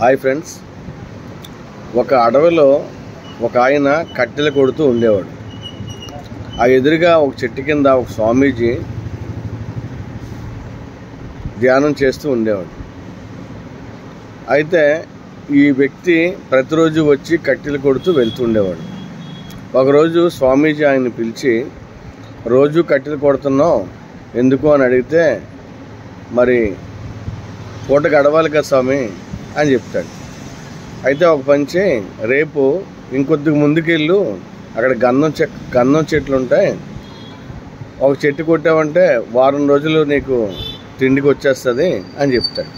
Hi friends, ఒక అడవిలో ఒక ఆయన కట్టెలు కొడుతూ ఉండేవాడు. ఆ ఎదురుగా ఒక చెట్టు కింద ఒక స్వామీజీ ధ్యానం చేస్తూ ఉండేవాడు. అయితే ఈ వ్యక్తి ప్రతిరోజు వచ్చి కట్టెలు కొడుతూ వెళ్తూ ఉండేవాడు. ఒకరోజు స్వామీజీ ఆయన్ని పిలిచి, రోజు కట్టెలు కొడుతున్నావు ఎందుకు అని అడిగితే, మరి పూట గడవాలి కదా స్వామి అని చెప్తాడు. అయితే ఒక పంచి, రేపు ఇంకొద్దిగా ముందుకెళ్ళు, అక్కడ గంధం చెట్లు ఉంటాయి, ఒక చెట్టు కొట్టావంటే వారం రోజులు నీకు తిండికి వచ్చేస్తుంది అని చెప్తాడు.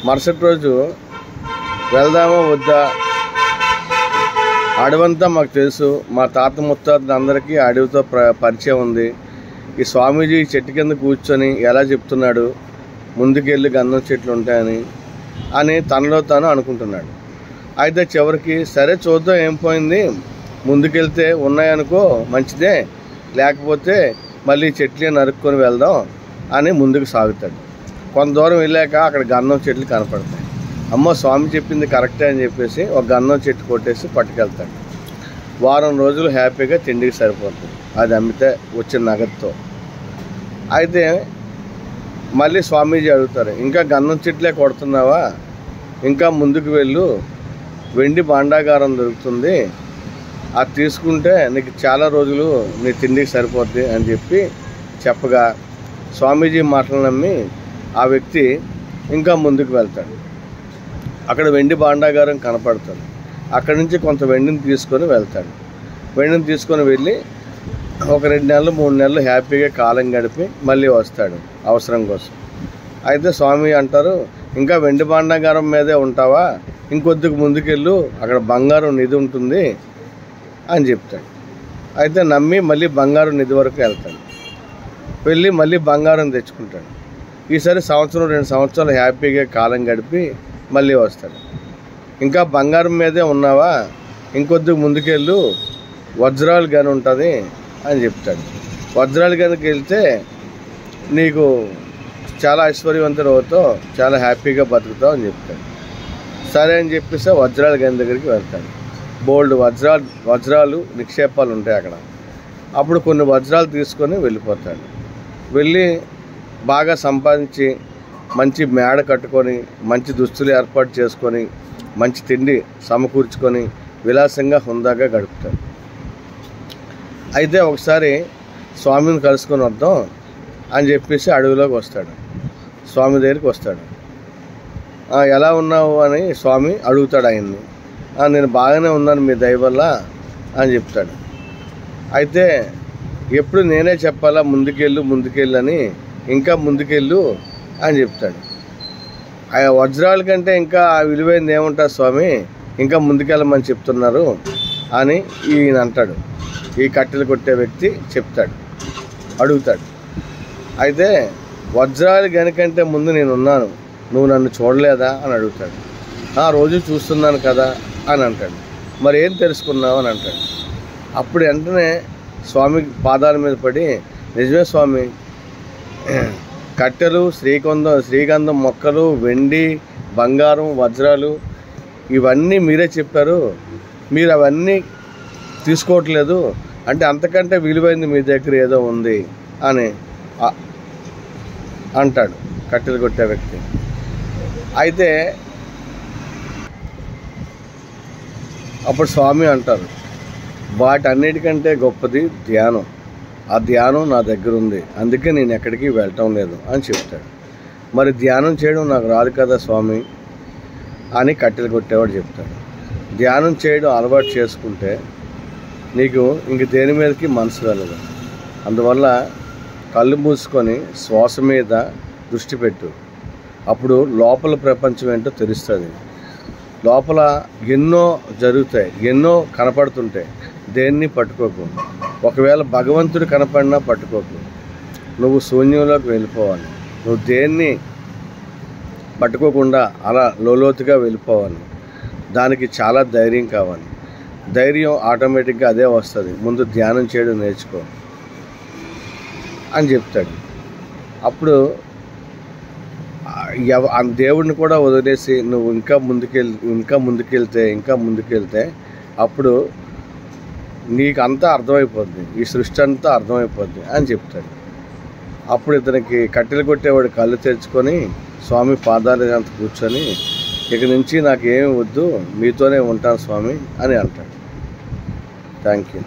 మరుసటి రోజు వెళ్దామా వద్దా, అడవంతా మాకు తెలుసు, మా తాత ముత్తాతలు అందరికీ అడవితో పరిచయం ఉంది, ఈ స్వామీజీ చెట్టు కింద కూర్చొని ఎలా చెప్తున్నాడు ముందుకెళ్ళి గంధం చెట్లు ఉంటాయని తనలో తాను అనుకుంటున్నాడు. అయితే చివరికి సరే చూద్దాం, ఏం పోయింది, ముందుకెళ్తే ఉన్నాయనుకో మంచిదే, లేకపోతే మళ్ళీ చెట్లే నరుక్కొని వెళ్దాం అని ముందుకు సాగుతాడు. కొంత దూరం వెళ్ళాక అక్కడ గంధం చెట్లు కనపడతాయి. అమ్మో స్వామి చెప్పింది కరెక్టే అని చెప్పేసి ఒక గంధం చెట్టు కొట్టేసి పట్టుకెళ్తాడు. వారం రోజులు హ్యాపీగా తిండికి సరిపోతుంది, అది అమ్మితే వచ్చిన నగదుతో. అయితే మళ్ళీ స్వామీజీ అడుగుతారు, ఇంకా గంధం చెట్లే కొడుతున్నావా, ఇంకా ముందుకు వెళ్ళు, వెండి భాండాగారం దొరుకుతుంది, అది తీసుకుంటే నీకు చాలా రోజులు నీ తిండికి సరిపోద్ది అని చెప్పగా స్వామీజీ మాటలు నమ్మి ఆ వ్యక్తి ఇంకా ముందుకు వెళ్తాడు. అక్కడ వెండి భాండాగారం కనపడుతుంది. అక్కడి నుంచి కొంత వెండిని తీసుకొని వెళ్తాడు. వెండిని తీసుకొని వెళ్ళి ఒక 2 నెలలు 3 నెలలు హ్యాపీగా కాలం గడిపి మళ్ళీ వస్తాడు అవసరం కోసం. అయితే స్వామి అంటారు, ఇంకా వెండి భాండాగారం మీదే ఉంటావా, ఇంకొద్దిగా ముందుకెళ్ళు, అక్కడ బంగారం నిధి ఉంటుంది అని చెప్తాడు. అయితే నమ్మి మళ్ళీ బంగారం నిధి వరకు వెళ్తాడు. వెళ్ళి మళ్ళీ బంగారం తెచ్చుకుంటాడు. ఈసారి 1-2 సంవత్సరాలు హ్యాపీగా కాలం గడిపి మళ్ళీ వస్తాడు. ఇంకా బంగారం మీదే ఉన్నావా, ఇంకొద్దిగా ముందుకెళ్ళు, వజ్రాలు గని ఉంటుంది అని చెప్తాడు. వజ్రాలు గనికి వెళ్తే నీకు చాలా ఐశ్వర్యవంతుడు అవుతావు, చాలా హ్యాపీగా బతుకుతావు అని చెప్తాడు. సరే అని చెప్పేసి వజ్రాల గని దగ్గరికి వెళ్తాడు. బోల్డ్ వజ్రాలు నిక్షేపాలు ఉంటాయి అక్కడ. అప్పుడు కొన్ని వజ్రాలు తీసుకొని వెళ్ళిపోతాడు. వెళ్ళి బాగా సంపాదించి మంచి మేడ కట్టుకొని, మంచి దుస్తులు ఏర్పాటు చేసుకొని, మంచి తిండి సమకూర్చుకొని విలాసంగా హుందాగా గడుపుతాడు. అయితే ఒకసారి స్వామిని కలుసుకొని వద్దాం అని చెప్పేసి అడవిలోకి వస్తాడు. స్వామి దగ్గరికి వస్తాడు. ఎలా ఉన్నావు అని స్వామి అడుగుతాడు ఆయన్ని. నేను బాగానే ఉన్నాను మీ దయ వల్ల అని చెప్తాడు. అయితే ఎప్పుడు నేనే చెప్పాలా ముందుకెళ్ళు అని, ఇంకా ముందుకెళ్ళు అని చెప్తాడు. ఆ వజ్రాల కంటే ఇంకా విలువైనది ఏముంటుంది స్వామి, ఇంకా ముందుకెళ్ళమని చెప్తున్నారు అని ఈయన అంటాడు. ఈ కట్టెలు కొట్టే వ్యక్తి అడుగుతాడు. అయితే వజ్రాలు గనికంటే ముందు నేను ఉన్నాను, నువ్వు నన్ను చూడలేదా అని అడుగుతాడు. రోజు చూస్తున్నాను కదా అని అంటాడు. మరి ఏం తెలుసుకున్నావు అని అంటాడు. అప్పుడు వెంటనే స్వామి పాదాల మీద పడి, నిజమే స్వామి, కట్టెలు, శ్రీగంధం మొక్కలు, వెండి, బంగారం, వజ్రాలు ఇవన్నీ మీరే చెప్పారు, మీరు అవన్నీ తీసుకోవట్లేదు అంటే అంతకంటే విలువైంది మీ దగ్గర ఏదో ఉంది అని అంటాడు కట్టెలు కొట్టే వ్యక్తి. అయితే అప్పుడు స్వామి అంటారు, వాటన్నిటికంటే గొప్పది ధ్యానం, ఆ ధ్యానం నా దగ్గర ఉంది, అందుకే నేను ఎక్కడికి వెళ్ళటం లేదు అని చెప్తాడు. మరి ధ్యానం చేయడం నాకు రాదు కదా స్వామి అని కట్టెలు కొట్టేవాడు చెప్తాడు. ధ్యానం చేయడం అలవాటు చేసుకుంటే నీకు ఇంక దేని మీదకి మనసు వెళ్ళదు. అందువల్ల కళ్ళు మూసుకొని శ్వాస మీద దృష్టి పెట్టు, అప్పుడు లోపల ప్రపంచం ఏంటో తెలుస్తుంది. లోపల ఎన్నో జరుగుతాయి, ఎన్నో కనపడుతుంటాయి, దేన్ని పట్టుకోకు. ఒకవేళ భగవంతుడు కనపడినా పట్టుకోకు, నువ్వు శూన్యంలోకి వెళ్ళిపోవాలి. నువ్వు దేన్ని పట్టుకోకుండా అలా లోతుగా వెళ్ళిపోవాలి. దానికి చాలా ధైర్యం కావాలి. ధైర్యం ఆటోమేటిక్గా అదే వస్తుంది. ముందు ధ్యానం చేయడం నేర్చుకో అని చెప్తాడు. అప్పుడు దేవుడిని కూడా వదిలేసి నువ్వు ఇంకా ముందుకెళ్తే అప్పుడు నీకు అంతా అర్థమైపోద్ది, ఈ సృష్టి అంతా అర్థమైపోద్ది అని చెప్తాడు. అప్పుడు ఇతనికి కట్టెలు కొట్టేవాడు కళ్ళు తెరుచుకొని స్వామి పాదాల అంత కూర్చొని ఇక నుంచి నాకేమీ వద్దు, మీతోనే ఉంటాను స్వామి అని అంటాడు. Thank you.